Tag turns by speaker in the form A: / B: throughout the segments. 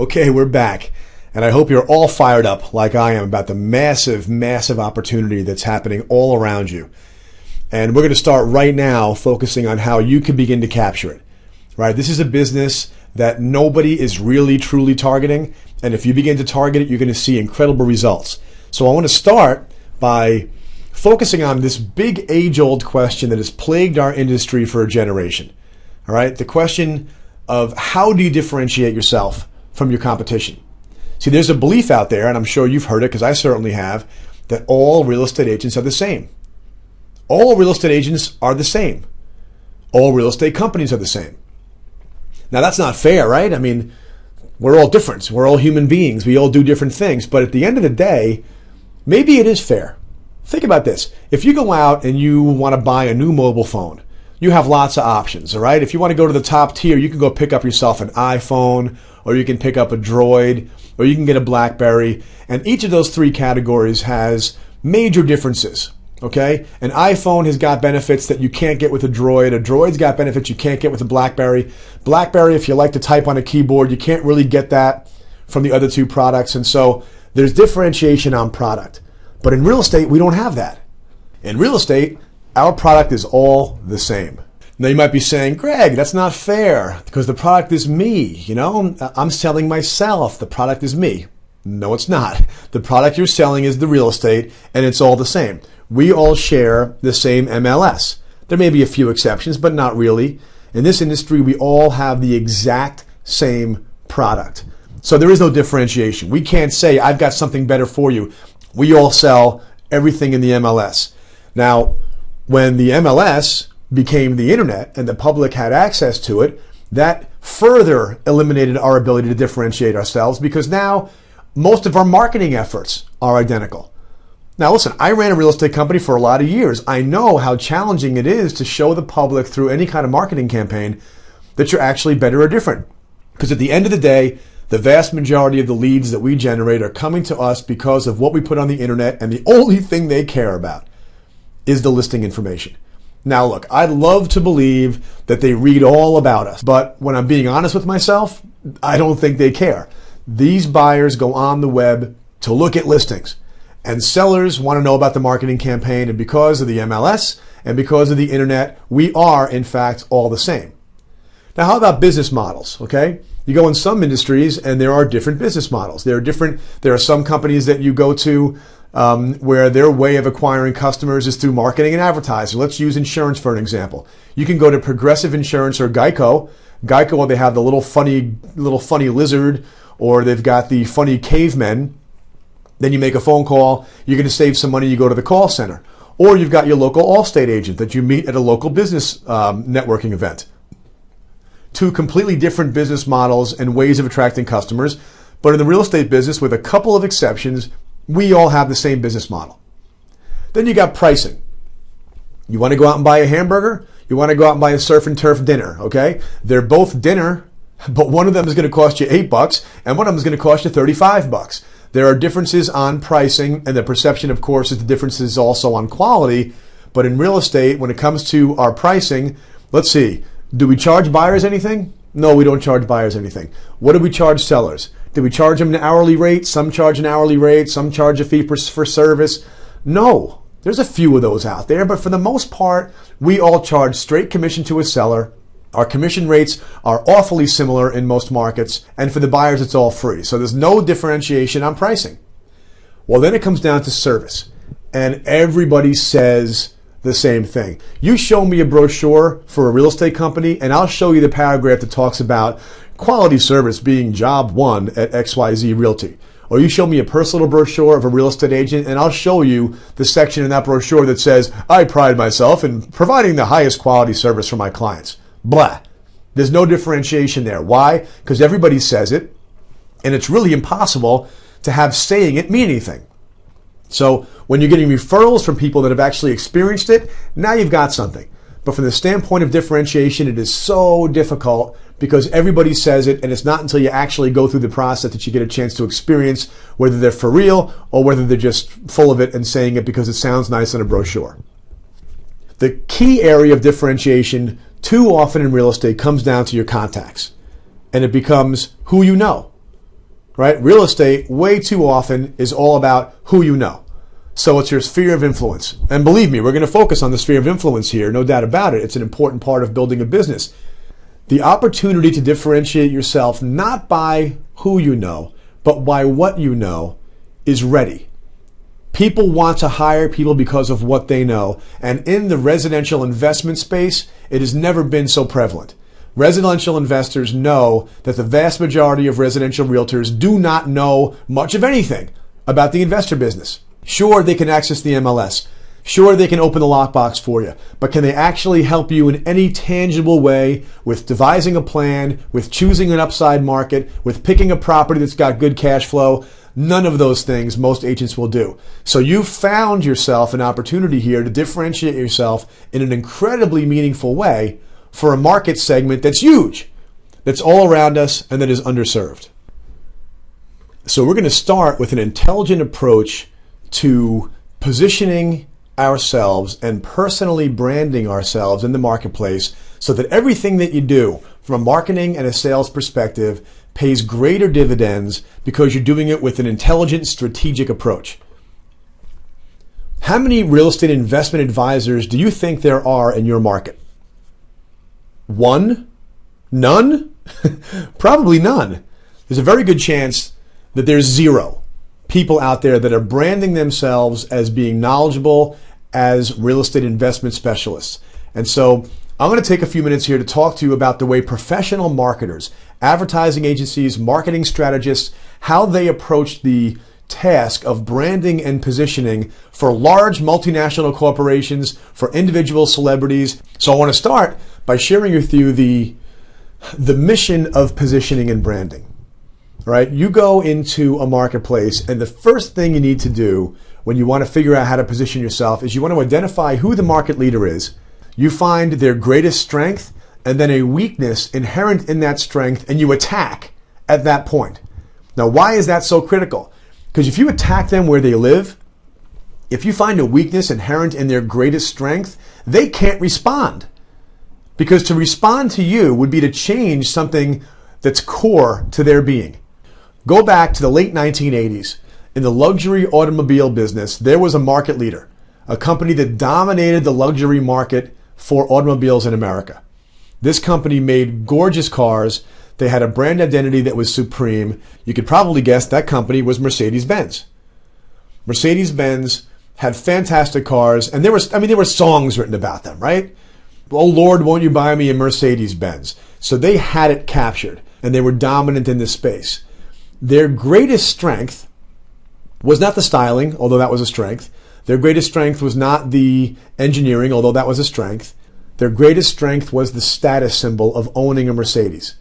A: Okay, we're back. And I hope you're all fired up like I am about the massive, massive opportunity that's happening all around you. And we're going to start right now focusing on how you can begin to capture it. Right? This is a business that nobody is really truly targeting. And if you begin to target it, you're going to see incredible results. So I want to start by focusing on this big age-old question that has plagued our industry for a generation. All right? The question of how do you differentiate yourself from your competition? See, there's a belief out there, and I'm sure you've heard it because I certainly have, that all real estate agents are the same. All real estate agents are the same. All real estate companies are the same. Now, that's not fair, right? I mean, we're all different. We're all human beings. We all do different things. But at the end of the day, maybe it is fair. Think about this. If you go out and you want to buy a new mobile phone, you have lots of options, all right? If you want to go to the top tier, you can go pick up yourself an iPhone, or you can pick up a Droid, or you can get a BlackBerry. And each of those three categories has major differences, okay? An iPhone has got benefits that you can't get with a Droid. A Droid's got benefits you can't get with a BlackBerry. BlackBerry, if you like to type on a keyboard, you can't really get that from the other two products. And so there's differentiation on product. But in real estate, we don't have that. In real estate, our product is all the same. Now you might be saying, Greg, that's not fair because the product is me. You know, I'm selling myself. The product is me. No, it's not. The product you're selling is the real estate and it's all the same. We all share the same MLS. There may be a few exceptions, but not really. In this industry, we all have the exact same product. So there is no differentiation. We can't say, I've got something better for you. We all sell everything in the MLS. Now, when the MLS became the internet and the public had access to it, that further eliminated our ability to differentiate ourselves because now most of our marketing efforts are identical. Now listen, I ran a real estate company for a lot of years. I know how challenging it is to show the public through any kind of marketing campaign that you're actually better or different. Because at the end of the day, the vast majority of the leads that we generate are coming to us because of what we put on the internet, and the only thing they care about is the listing information. Now look, I'd love to believe that they read all about us, but when I'm being honest with myself, I don't think they care. These buyers go on the web to look at listings, and sellers want to know about the marketing campaign, and because of the MLS and because of the internet, we are in fact all the same. Now how about business models, okay? You go in some industries and there are different business models. There are some companies that you go to where their way of acquiring customers is through marketing and advertising. Let's use insurance for an example. You can go to Progressive Insurance or Geico. Geico, they have the little funny lizard, or they've got the funny cavemen. Then you make a phone call. You're going to save some money. You go to the call center. Or you've got your local Allstate agent that you meet at a local business networking event. Two completely different business models and ways of attracting customers. But in the real estate business, with a couple of exceptions, we all have the same business model. Then you got pricing. You want to go out and buy a hamburger? You want to go out and buy a surf and turf dinner, okay? They're both dinner, but one of them is going to cost you $8 and one of them is going to cost you $35. There are differences on pricing, and the perception, of course, is the differences also on quality. But in real estate, when it comes to our pricing, let's see, do we charge buyers anything? No, we don't charge buyers anything. What do we charge sellers? Do we charge them an hourly rate? Some charge an hourly rate. Some charge a fee for service. No, there's a few of those out there, but for the most part, we all charge straight commission to a seller. Our commission rates are awfully similar in most markets, and for the buyers, it's all free. So there's no differentiation on pricing. Well, then it comes down to service, and everybody says the same thing. You show me a brochure for a real estate company, and I'll show you the paragraph that talks about quality service being job one at XYZ Realty. Or you show me a personal brochure of a real estate agent, and I'll show you the section in that brochure that says, I pride myself in providing the highest quality service for my clients. Blah. There's no differentiation there. Why? Because everybody says it, and it's really impossible to have saying it mean anything. So when you're getting referrals from people that have actually experienced it, now you've got something. But from the standpoint of differentiation, it is so difficult because everybody says it, and it's not until you actually go through the process that you get a chance to experience whether they're for real or whether they're just full of it and saying it because it sounds nice in a brochure. The key area of differentiation too often in real estate comes down to your contacts, and it becomes who you know. right? Real estate way too often is all about who you know. So it's your sphere of influence. And believe me, we're going to focus on the sphere of influence here, no doubt about it. It's an important part of building a business. The opportunity to differentiate yourself not by who you know, but by what you know is ready. People want to hire people because of what they know. And in the residential investment space, it has never been so prevalent. Residential investors know that the vast majority of residential realtors do not know much of anything about the investor business. Sure, they can access the MLS. Sure, they can open the lockbox for you. But can they actually help you in any tangible way with devising a plan, with choosing an upside market, with picking a property that's got good cash flow? None of those things most agents will do. So you found yourself an opportunity here to differentiate yourself in an incredibly meaningful way for a market segment that's huge, that's all around us, and that is underserved. So we're going to start with an intelligent approach to positioning ourselves and personally branding ourselves in the marketplace so that everything that you do from a marketing and a sales perspective pays greater dividends because you're doing it with an intelligent, strategic approach. How many real estate investment advisors do you think there are in your market? One? None? Probably none. There's a very good chance that there's zero people out there that are branding themselves as being knowledgeable as real estate investment specialists. And so I'm going to take a few minutes here to talk to you about the way professional marketers, advertising agencies, marketing strategists, how they approach the task of branding and positioning for large multinational corporations, for individual celebrities. So I want to start by sharing with you the mission of positioning and branding. Right? You go into a marketplace, and the first thing you need to do when you want to figure out how to position yourself is you want to identify who the market leader is. You find their greatest strength and then a weakness inherent in that strength, and you attack at that point. Now, why is that so critical? Because if you attack them where they live, if you find a weakness inherent in their greatest strength, they can't respond. Because to respond to you would be to change something that's core to their being. Go back to the late 1980s. In the luxury automobile business, there was a market leader, a company that dominated the luxury market for automobiles in America. This company made gorgeous cars. They had a brand identity that was supreme. You could probably guess that company was Mercedes-Benz. Mercedes-Benz had fantastic cars, and there were songs written about them, right? Oh Lord, won't you buy me a Mercedes-Benz? So they had it captured, and they were dominant in this space. Their greatest strength was not the styling, although that was a strength. Their greatest strength was not the engineering, although that was a strength. Their greatest strength was the status symbol of owning a Mercedes.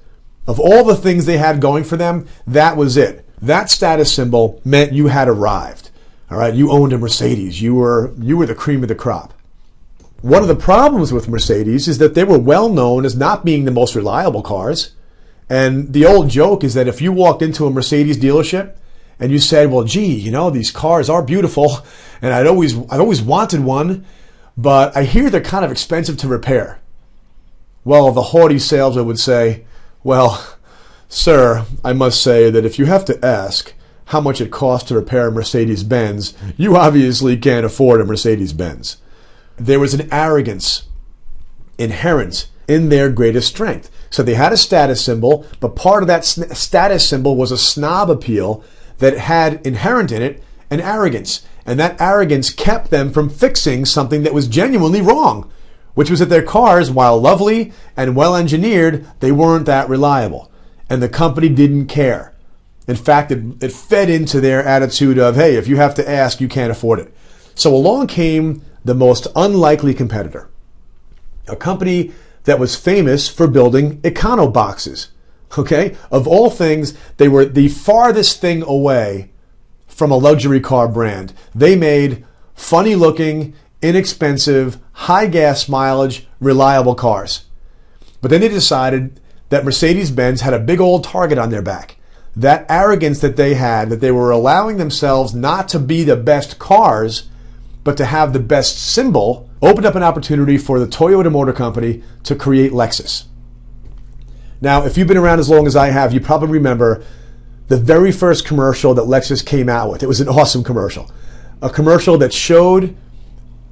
A: Of all the things they had going for them, that was it. That status symbol meant you had arrived. All right, you owned a Mercedes. You were the cream of the crop. One of the problems with Mercedes is that they were well known as not being the most reliable cars. And the old joke is that if you walked into a Mercedes dealership and you said, well, gee, these cars are beautiful and I'd always wanted one, but I hear they're kind of expensive to repair. Well, the haughty salesman would say, well, sir, I must say that if you have to ask how much it costs to repair a Mercedes-Benz, you obviously can't afford a Mercedes-Benz. There was an arrogance inherent in their greatest strength. So they had a status symbol, but part of that status symbol was a snob appeal that had inherent in it an arrogance. And that arrogance kept them from fixing something that was genuinely wrong, which was that their cars, while lovely and well engineered, they weren't that reliable. And the company didn't care. In fact, it fed into their attitude of, hey, if you have to ask, you can't afford it. So along came the most unlikely competitor, a company that was famous for building econo boxes. Okay? Of all things, they were the farthest thing away from a luxury car brand. They made funny looking, inexpensive, high gas mileage, reliable cars. But then they decided that Mercedes-Benz had a big old target on their back. That arrogance that they had, that they were allowing themselves not to be the best cars, but to have the best symbol, opened up an opportunity for the Toyota Motor Company to create Lexus. Now, if you've been around as long as I have, you probably remember the very first commercial that Lexus came out with. It was an awesome commercial. A commercial that showed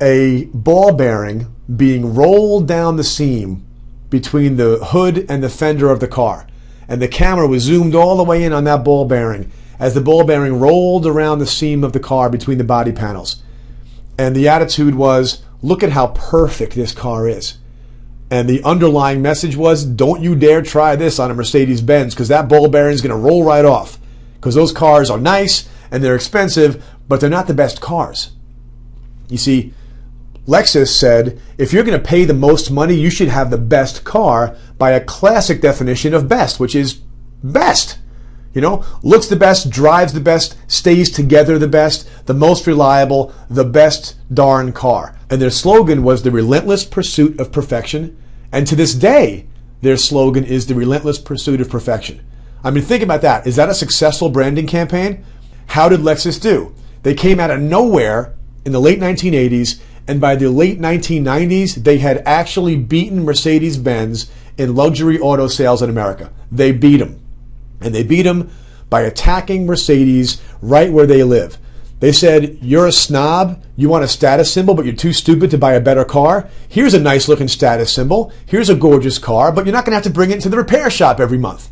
A: a ball bearing being rolled down the seam between the hood and the fender of the car. And the camera was zoomed all the way in on that ball bearing as the ball bearing rolled around the seam of the car between the body panels. And the attitude was, look at how perfect this car is. And the underlying message was, don't you dare try this on a Mercedes-Benz, because that ball bearing is going to roll right off. Because those cars are nice and they're expensive, but they're not the best cars. You see, Lexus said, if you're going to pay the most money, you should have the best car by a classic definition of best, which is best. You know, looks the best, drives the best, stays together the best, the most reliable, the best darn car. And their slogan was the relentless pursuit of perfection. And to this day, their slogan is the relentless pursuit of perfection. I mean, think about that. Is that a successful branding campaign? How did Lexus do? They came out of nowhere in the late 1980s, and by the late 1990s, they had actually beaten Mercedes-Benz in luxury auto sales in America. They beat them. And they beat them by attacking Mercedes right where they live. They said, you're a snob, you want a status symbol, but you're too stupid to buy a better car. Here's a nice looking status symbol. Here's a gorgeous car, but you're not going to have to bring it to the repair shop every month.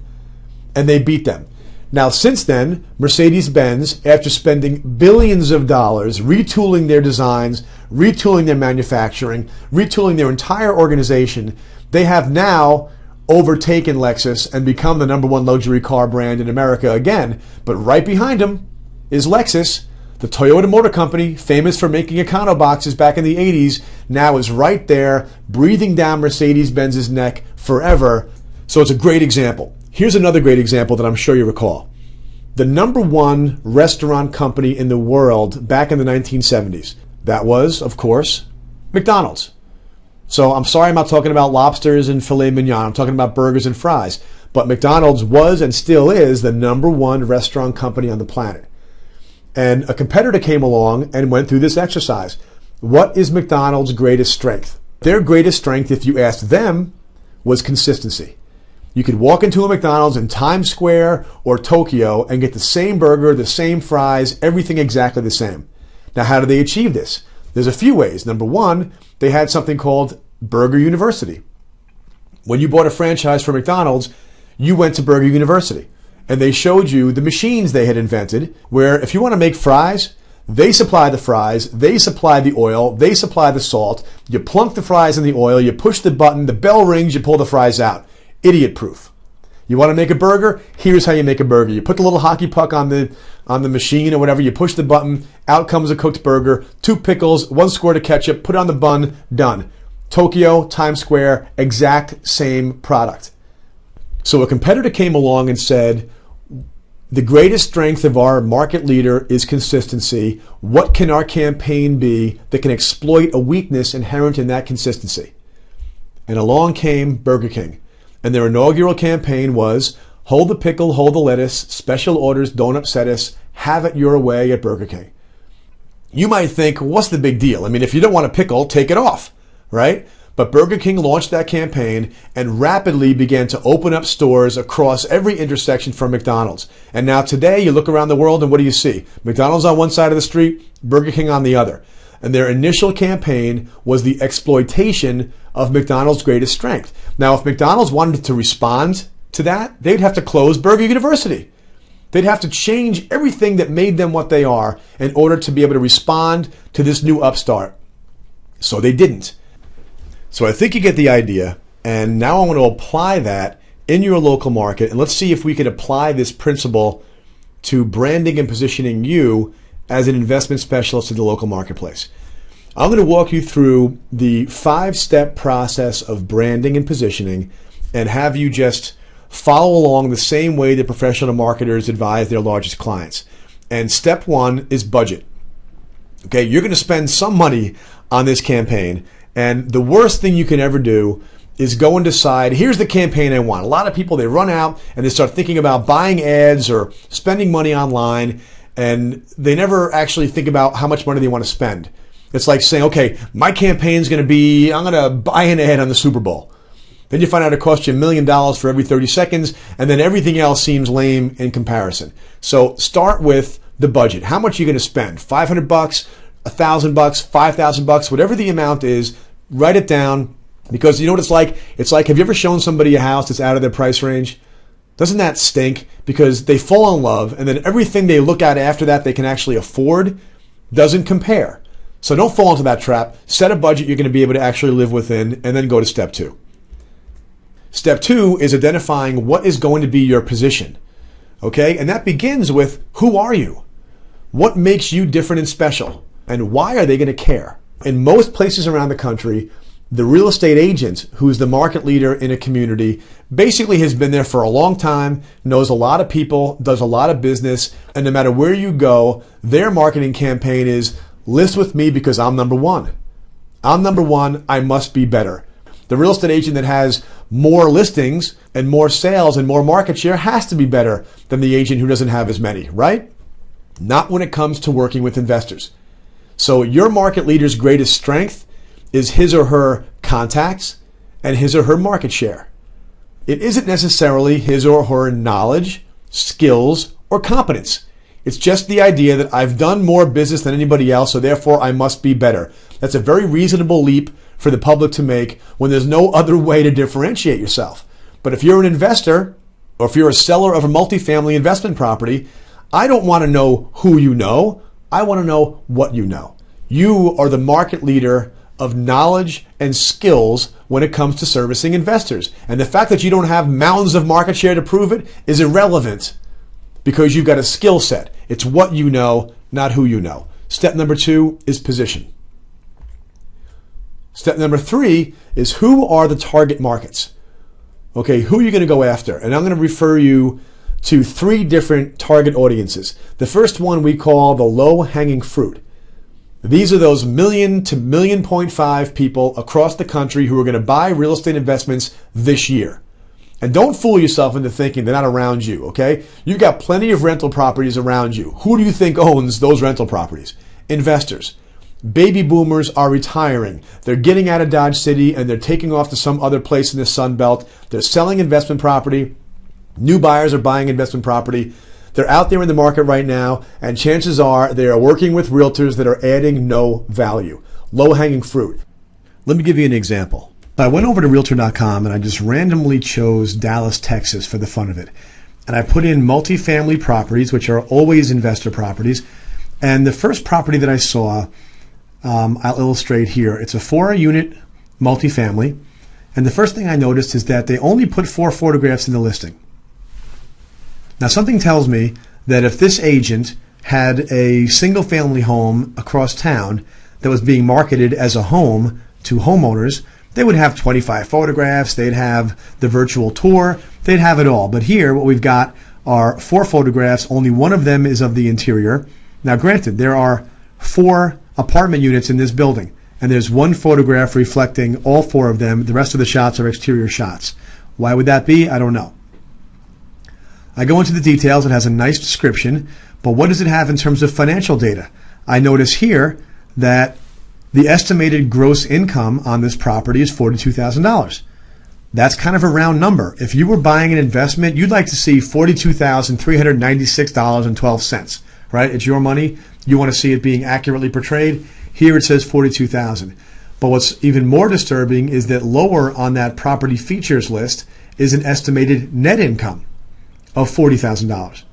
A: And they beat them. Now, since then, Mercedes-Benz, after spending billions of dollars retooling their designs, retooling their manufacturing, retooling their entire organization, they have now overtaken Lexus and become the number one luxury car brand in America again. But right behind them is Lexus. The Toyota Motor Company, famous for making Econoboxes back in the 80s, now is right there, breathing down Mercedes-Benz's neck forever. So it's a great example. Here's another great example that I'm sure you recall. The number one restaurant company in the world back in the 1970s. That was, of course, McDonald's. So I'm sorry I'm not talking about lobsters and filet mignon. I'm talking about burgers and fries. But McDonald's was and still is the number one restaurant company on the planet. And a competitor came along and went through this exercise. What is McDonald's greatest strength? Their greatest strength, if you asked them, was consistency. You could walk into a McDonald's in Times Square or Tokyo and get the same burger, the same fries, everything exactly the same. Now, how do they achieve this? There's a few ways. Number one, they had something called Burger University. When you bought a franchise for McDonald's, you went to Burger University. And they showed you the machines they had invented, where if you want to make fries, they supply the fries, they supply the oil, they supply the salt. You plunk the fries in the oil, you push the button, the bell rings, you pull the fries out. Idiot proof. You want to make a burger? Here's how you make a burger. You put the little hockey puck on the machine or whatever, you push the button, out comes a cooked burger, 2 pickles, 1 squirt of ketchup, put it on the bun, done. Tokyo, Times Square, exact same product. So a competitor came along and said, the greatest strength of our market leader is consistency. What can our campaign be that can exploit a weakness inherent in that consistency? And along came Burger King. And their inaugural campaign was, hold the pickle, hold the lettuce, special orders, don't upset us, have it your way at Burger King. You might think, what's the big deal? I mean, if you don't want a pickle, take it off, right? But Burger King launched that campaign and rapidly began to open up stores across every intersection from McDonald's. And now today, you look around the world and what do you see? McDonald's on one side of the street, Burger King on the other. And their initial campaign was the exploitation of McDonald's greatest strength. Now, if McDonald's wanted to respond to that, they'd have to close Burger University. They'd have to change everything that made them what they are in order to be able to respond to this new upstart. So they didn't. So I think you get the idea, and now I want to apply that in your local market, and let's see if we could apply this principle to branding and positioning you as an investment specialist in the local marketplace. I'm going to walk you through the 5-step process of branding and positioning and have you just follow along the same way that professional marketers advise their largest clients. And step 1 is budget. Okay, you're going to spend some money on this campaign. And the worst thing you can ever do is go and decide, here's the campaign I want. A lot of people, they run out and they start thinking about buying ads or spending money online, and they never actually think about how much money they want to spend. It's like saying, okay, my campaign is going to be, I'm going to buy an ad on the Super Bowl. Then you find out it costs you $1 million for every 30 seconds, and then everything else seems lame in comparison. So start with the budget. How much are you going to spend? $500, $1,000, $5,000, whatever the amount is, write it down, because you know what it's like? It's like, have you ever shown somebody a house that's out of their price range? Doesn't that stink? Because they fall in love, and then everything they look at after that they can actually afford doesn't compare. So don't fall into that trap. Set a budget you're going to be able to actually live within, and then go to step 2. Step 2 is identifying what is going to be your position. Okay? And that begins with, who are you? What makes you different and special? And why are they going to care? In most places around the country, the real estate agent, who's the market leader in a community, basically has been there for a long time, knows a lot of people, does a lot of business, and no matter where you go, their marketing campaign is, list with me because I'm number one. I'm number one, I must be better. The real estate agent that has more listings and more sales and more market share has to be better than the agent who doesn't have as many, right? Not when it comes to working with investors. So your market leader's greatest strength is his or her contacts and his or her market share. It isn't necessarily his or her knowledge, skills, or competence. It's just the idea that I've done more business than anybody else, so therefore I must be better. That's a very reasonable leap for the public to make when there's no other way to differentiate yourself. But if you're an investor, or if you're a seller of a multifamily investment property, I don't want to know who you know. I want to know what you know. You are the market leader of knowledge and skills when it comes to servicing investors. And the fact that you don't have mountains of market share to prove it is irrelevant, because you've got a skill set. It's what you know, not who you know. Step number 2 is position. Step number 3 is, who are the target markets? Okay, who are you going to go after? And I'm going to refer you to 3 different target audiences. The first one we call the low-hanging fruit. These are those 1 million to 1.5 million people across the country who are going to buy real estate investments this year. And don't fool yourself into thinking they're not around you, okay? You've got plenty of rental properties around you. Who do you think owns those rental properties? Investors. Baby boomers are retiring. They're getting out of Dodge City and they're taking off to some other place in the Sun Belt. They're selling investment property. New buyers are buying investment property. They're out there in the market right now, and chances are they are working with realtors that are adding no value. Low-hanging fruit. Let me give you an example. I went over to Realtor.com and I just randomly chose Dallas, Texas for the fun of it. And I put in multifamily properties, which are always investor properties. And the first property that I saw, I'll illustrate here. It's a 4-unit multifamily. And the first thing I noticed is that they only put 4 photographs in the listing. Now, something tells me that if this agent had a single-family home across town that was being marketed as a home to homeowners, they would have 25 photographs, they'd have the virtual tour, they'd have it all. But here, what we've got are 4 photographs, only one of them is of the interior. Now, granted, there are 4 apartment units in this building, and there's 1 photograph reflecting all 4 of them. The rest of the shots are exterior shots. Why would that be? I don't know. I go into the details. It has a nice description, but what does it have in terms of financial data? I notice here that the estimated gross income on this property is $42,000. That's kind of a round number. If you were buying an investment, you'd like to see $42,396.12, right? It's your money. You want to see it being accurately portrayed. Here it says $42,000. But what's even more disturbing is that lower on that property features list is an estimated net income of $40,000.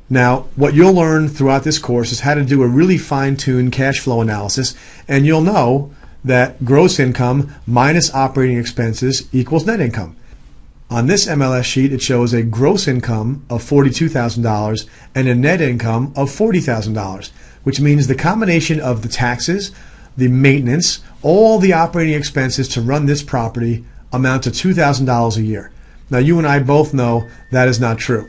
A: Now, what you'll learn throughout this course is how to do a really fine-tuned cash flow analysis, and you'll know that gross income minus operating expenses equals net income. On this MLS sheet, it shows a gross income of $42,000 and a net income of $40,000, which means the combination of the taxes, the maintenance, all the operating expenses to run this property amount to $2,000 a year. Now, you and I both know that is not true.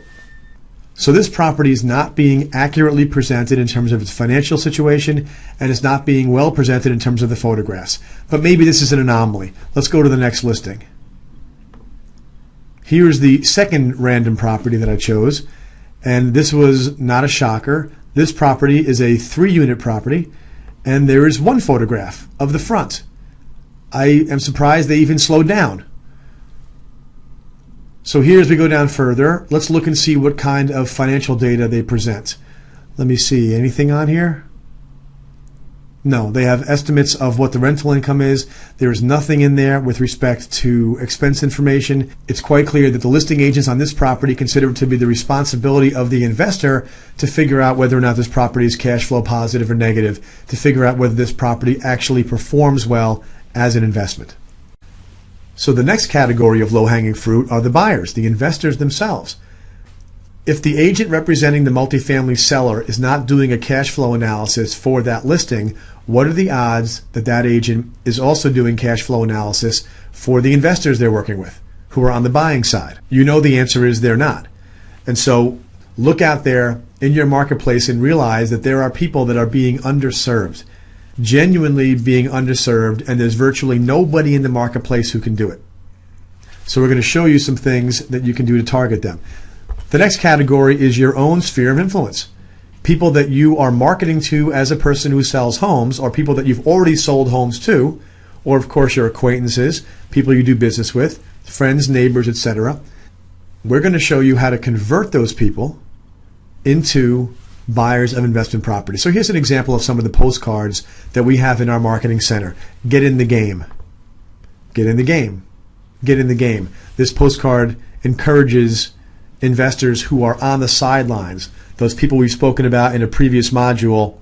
A: So this property is not being accurately presented in terms of its financial situation, and it's not being well presented in terms of the photographs. But maybe this is an anomaly. Let's go to the next listing. Here's the second random property that I chose, and this was not a shocker. This property is a 3-unit property, and there is 1 photograph of the front. I am surprised they even slowed down. So here, as we go down further, let's look and see what kind of financial data they present. Let me see, anything on here? No, they have estimates of what the rental income is. There is nothing in there with respect to expense information. It's quite clear that the listing agents on this property consider it to be the responsibility of the investor to figure out whether or not this property is cash flow positive or negative, to figure out whether this property actually performs well as an investment. So the next category of low-hanging fruit are the buyers, the investors themselves. If the agent representing the multifamily seller is not doing a cash flow analysis for that listing, what are the odds that that agent is also doing cash flow analysis for the investors they're working with, who are on the buying side? You know the answer is they're not. And so look out there in your marketplace and realize that there are people that are being underserved, genuinely being underserved, and there's virtually nobody in the marketplace who can do it. So we're going to show you some things that you can do to target them. The next category is your own sphere of influence. People that you are marketing to as a person who sells homes, or people that you've already sold homes to, or of course your acquaintances, people you do business with, friends, neighbors, etc. We're going to show you how to convert those people into buyers of investment property. So here's an example of some of the postcards that we have in our marketing center. Get in the game. Get in the game. Get in the game. This postcard encourages investors who are on the sidelines, those people we've spoken about in a previous module,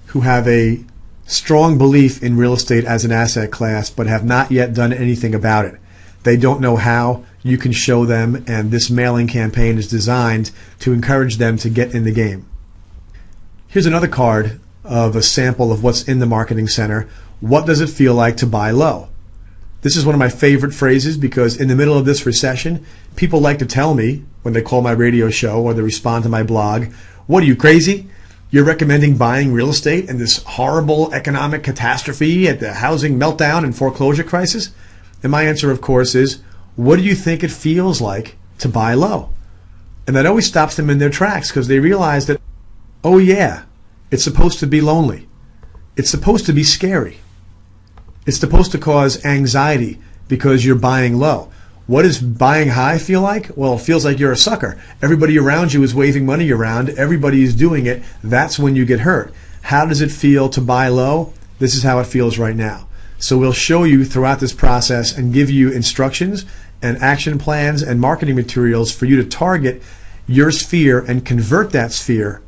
A: who have a strong belief in real estate as an asset class but have not yet done anything about it. They don't know how. You can show them, and this mailing campaign is designed to encourage them to get in the game. Here's another card of a sample of what's in the marketing center. What does it feel like to buy low? This is one of my favorite phrases because in the middle of this recession, people like to tell me when they call my radio show or they respond to my blog, what are you, crazy? You're recommending buying real estate in this horrible economic catastrophe at the housing meltdown and foreclosure crisis? And my answer, of course, is, what do you think it feels like to buy low? And that always stops them in their tracks because they realize that, oh yeah, it's supposed to be lonely. It's supposed to be scary. It's supposed to cause anxiety because you're buying low. What does buying high feel like? Well, it feels like you're a sucker. Everybody around you is waving money around. Everybody is doing it. That's when you get hurt. How does it feel to buy low? This is how it feels right now. So we'll show you throughout this process and give you instructions and action plans and marketing materials for you to target your sphere and convert that sphere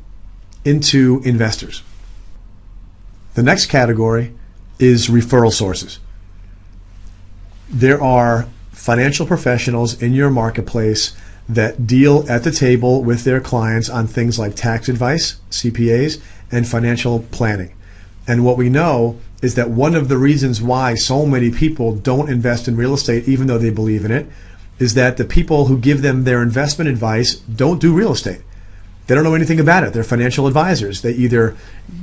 A: into investors. The next category is referral sources. There are financial professionals in your marketplace that deal at the table with their clients on things like tax advice, CPAs, and financial planning. And what we know is that one of the reasons why so many people don't invest in real estate, even though they believe in it, is that the people who give them their investment advice don't do real estate. They don't know anything about it. They're financial advisors. They either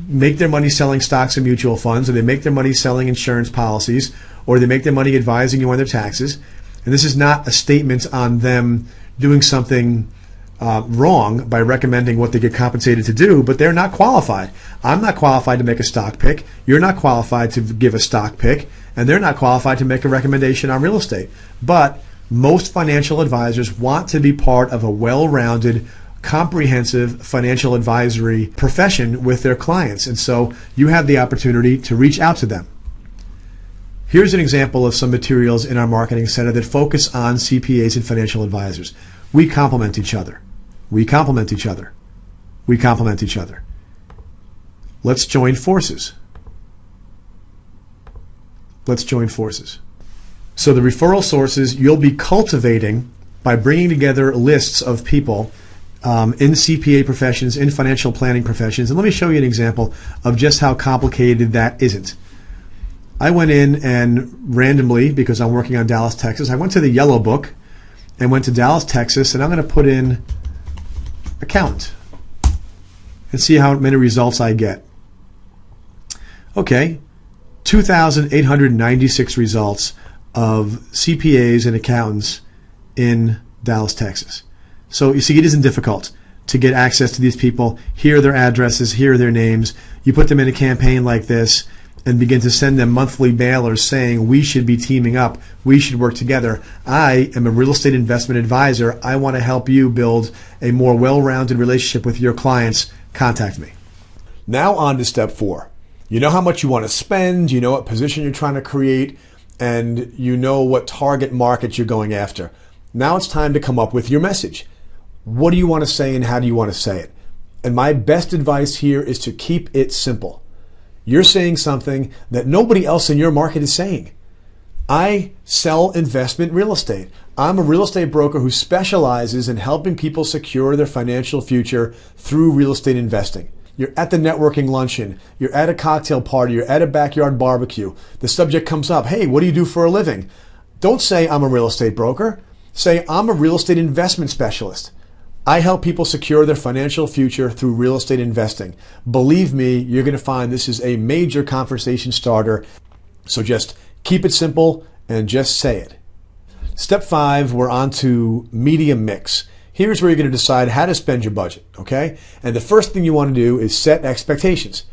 A: make their money selling stocks and mutual funds, or they make their money selling insurance policies, or they make their money advising you on their taxes. And this is not a statement on them doing something wrong by recommending what they get compensated to do, but they're not qualified. I'm not qualified to make a stock pick. You're not qualified to give a stock pick, and they're not qualified to make a recommendation on real estate. But most financial advisors want to be part of a well-rounded, comprehensive financial advisory profession with their clients, and so you have the opportunity to reach out to them. Here's an example of some materials in our marketing center that focus on CPAs and financial advisors. We complement each other. We complement each other. We complement each other. Let's join forces. Let's join forces. So the referral sources you'll be cultivating by bringing together lists of people in CPA professions, in financial planning professions. And let me show you an example of just how complicated that isn't. I went in and randomly, because I'm working on Dallas, Texas, I went to the Yellow Book and went to Dallas, Texas, and I'm going to put in accountant and see how many results I get. Okay, 2,896 results of CPAs and accountants in Dallas, Texas. So you see, it isn't difficult to get access to these people. Here are their addresses, here are their names. You put them in a campaign like this, and begin to send them monthly mailers saying we should be teaming up, we should work together. I am a real estate investment advisor. I want to help you build a more well-rounded relationship with your clients. Contact me. Now on to step 4. You know how much you want to spend, you know what position you're trying to create, and you know what target market you're going after. Now it's time to come up with your message. What do you want to say and how do you want to say it? And my best advice here is to keep it simple. You're saying something that nobody else in your market is saying. I sell investment real estate. I'm a real estate broker who specializes in helping people secure their financial future through real estate investing. You're at the networking luncheon, you're at a cocktail party, you're at a backyard barbecue. The subject comes up, hey, what do you do for a living? Don't say I'm a real estate broker. Say I'm a real estate investment specialist. I help people secure their financial future through real estate investing. Believe me, you're going to find this is a major conversation starter. So just keep it simple and just say it. Step 5, we're on to media mix. Here's where you're going to decide how to spend your budget, okay? And the first thing you want to do is set expectations.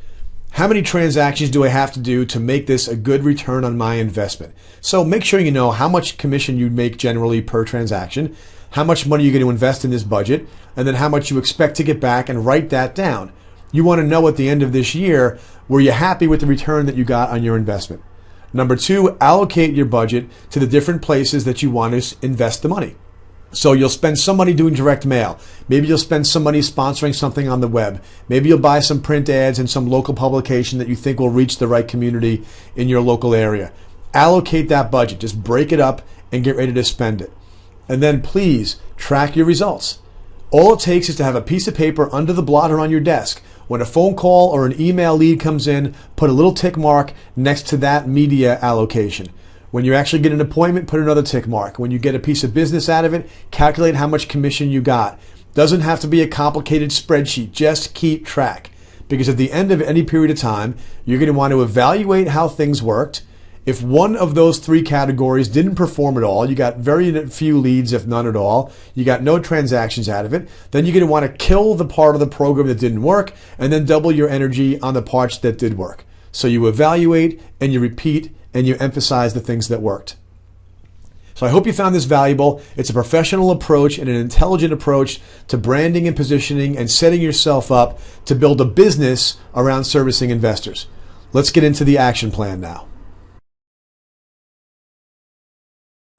A: How many transactions do I have to do to make this a good return on my investment? So make sure you know how much commission you make generally per transaction, how much money you're going to invest in this budget, and then how much you expect to get back, and write that down. You want to know at the end of this year, were you happy with the return that you got on your investment? Number 2, allocate your budget to the different places that you want to invest the money. So you'll spend some money doing direct mail. Maybe you'll spend some money sponsoring something on the web. Maybe you'll buy some print ads in some local publication that you think will reach the right community in your local area. Allocate that budget. Just break it up and get ready to spend it. And then please track your results. All it takes is to have a piece of paper under the blotter on your desk. When a phone call or an email lead comes in, put a little tick mark next to that media allocation. When you actually get an appointment, put another tick mark. When you get a piece of business out of it, calculate how much commission you got. Doesn't have to be a complicated spreadsheet. Just keep track. Because at the end of any period of time, you're going to want to evaluate how things worked. If one of those 3 categories didn't perform at all, you got very few leads, if none at all, you got no transactions out of it, then you're going to want to kill the part of the program that didn't work and then double your energy on the parts that did work. So you evaluate and you repeat and you emphasize the things that worked. So I hope you found this valuable. It's a professional approach and an intelligent approach to branding and positioning and setting yourself up to build a business around servicing investors. Let's get into the action plan now.